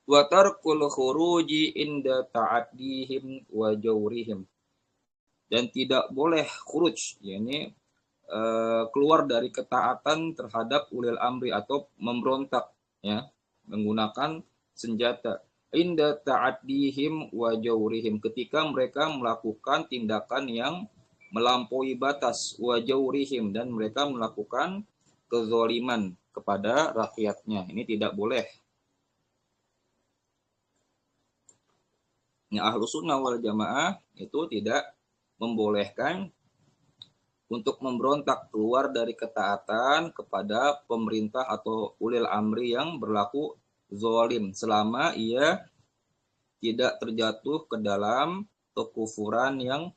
wa tarkul khuruji inda ta'addihim wa jawrihim, dan tidak boleh khuruj, yakni keluar dari ketaatan terhadap ulil amri atau memberontak, ya, menggunakan senjata. Inda ta'addihim wa jawrihim, ketika mereka melakukan tindakan yang melampaui batas, wa jawrihim, dan mereka melakukan kezaliman kepada rakyatnya. Ini tidak boleh. Ya, Ahlus Sunnah wal Jamaah itu tidak membolehkan untuk memberontak keluar dari ketaatan kepada pemerintah atau ulil amri yang berlaku zalim selama ia tidak terjatuh ke dalam kekufuran yang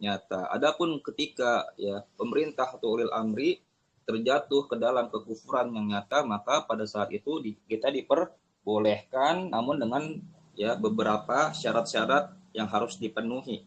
nyata. Adapun ketika ya pemerintah atau ulil amri terjatuh ke dalam kekufuran yang nyata, maka pada saat itu kita diperbolehkan, namun dengan ya beberapa syarat-syarat yang harus dipenuhi.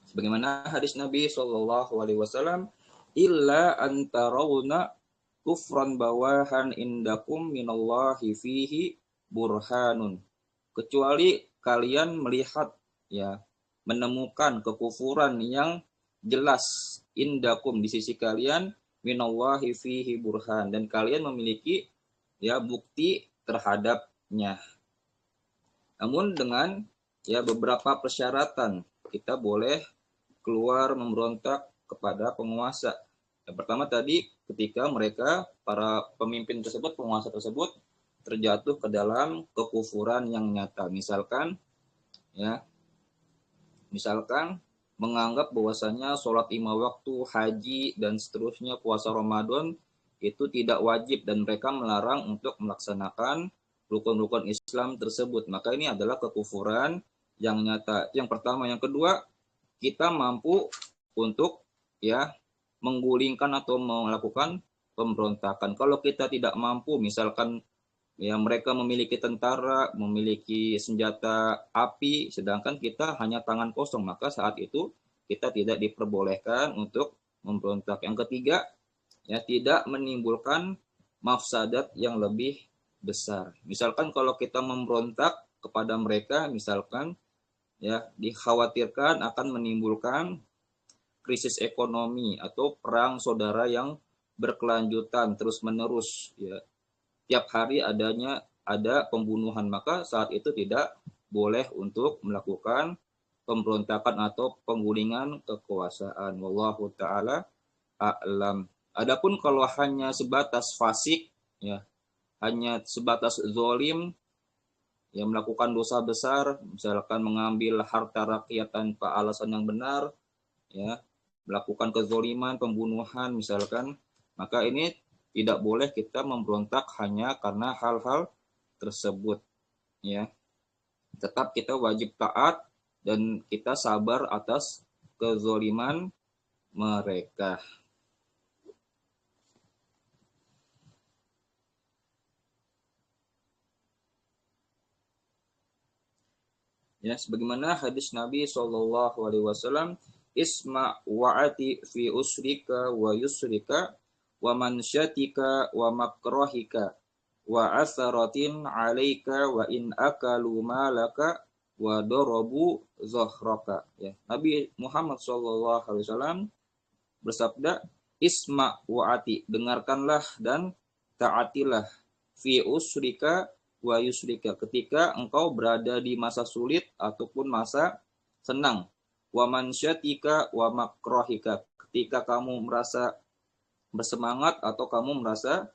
Sebagaimana hadis Nabi Shallallahu Alaihi Wasallam, illa antarawna kufran bawahan indakum minallahi fihi burhanun, kecuali kalian melihat, ya, menemukan kekufuran yang jelas indakum di sisi kalian, minallahi fihi burhan, dan kalian memiliki ya bukti terhadapnya. Namun dengan ya beberapa persyaratan kita boleh keluar memberontak kepada penguasa. Yang pertama tadi, ketika mereka, para pemimpin tersebut, penguasa tersebut terjatuh ke dalam kekufuran yang nyata. Misalkan menganggap bahwasanya sholat 5 waktu, haji, dan seterusnya, puasa Ramadan itu tidak wajib, dan mereka melarang untuk melaksanakan rukun-rukun Islam tersebut. Maka ini adalah kekufuran yang nyata. Yang pertama. Yang kedua, kita mampu untuk ya menggulingkan atau melakukan pemberontakan. Kalau kita tidak mampu, misalkan ya mereka memiliki tentara, memiliki senjata api, sedangkan kita hanya tangan kosong, maka saat itu kita tidak diperbolehkan untuk memberontak. Yang ketiga, ya tidak menimbulkan mafsadat yang lebih besar. Misalkan kalau kita memberontak kepada mereka, misalkan ya dikhawatirkan akan menimbulkan krisis ekonomi atau perang saudara yang berkelanjutan terus-menerus, ya. Tiap hari ada pembunuhan, maka saat itu tidak boleh untuk melakukan pemberontakan atau penggulingan kekuasaan. Wallahu taala a'lam. Adapun kalau hanya sebatas fasik, ya, hanya sebatas zalim, yang melakukan dosa besar, misalkan mengambil harta rakyat tanpa alasan yang benar, ya, melakukan kezoliman, pembunuhan misalkan, maka ini tidak boleh kita memberontak hanya karena hal-hal tersebut, ya. Tetap kita wajib taat dan kita sabar atas kezoliman mereka. Ya, sebagaimana hadis Nabi Shallallahu Alaihi Wasallam, isma wa'ati fi usrika wa yusrika wa mansyatika wa makrohika wa asaratin alaika wa in akalu malaka wa dorobu zohraka. Ya, Nabi Muhammad Shallallahu Alaihi Wasallam bersabda, isma wa'ati, dengarkanlah dan taatilah, fi usrika wa yusrika, ketika engkau berada di masa sulit ataupun masa senang, wa mansyatika wa makrohika, ketika kamu merasa bersemangat atau kamu merasa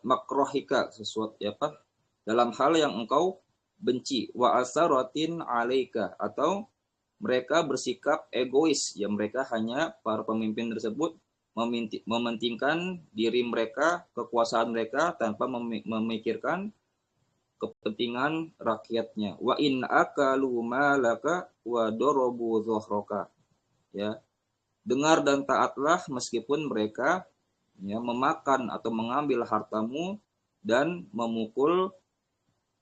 makrohika, sesuatu apa dalam hal yang engkau benci, wa asaratin alaika, atau mereka bersikap egois, ya mereka hanya para pemimpin tersebut mementingkan diri mereka, kekuasaan mereka tanpa memikirkan kepentingan rakyatnya. Wa in akalu malaka wa dorobu zohroka. Ya, dengar dan taatlah meskipun mereka ya memakan atau mengambil hartamu dan memukul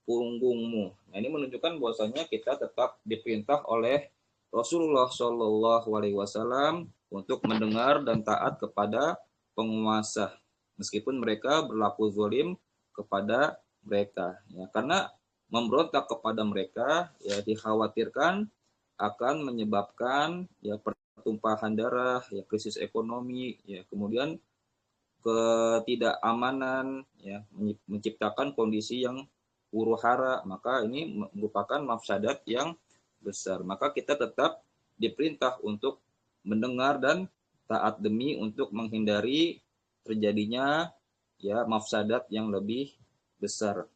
punggungmu. Nah, ini menunjukkan bahwasanya kita tetap diperintah oleh Rasulullah Shallallahu Alaihi Wasallam untuk mendengar dan taat kepada penguasa, meskipun mereka berlaku zalim kepada mereka, ya, karena memberontak kepada mereka ya dikhawatirkan akan menyebabkan ya pertumpahan darah, ya krisis ekonomi, ya kemudian ketidakamanan, ya menciptakan kondisi yang huru hara, maka ini merupakan mafsadat yang besar. Maka kita tetap diperintah untuk mendengar dan taat demi untuk menghindari terjadinya ya mafsadat yang lebih besar.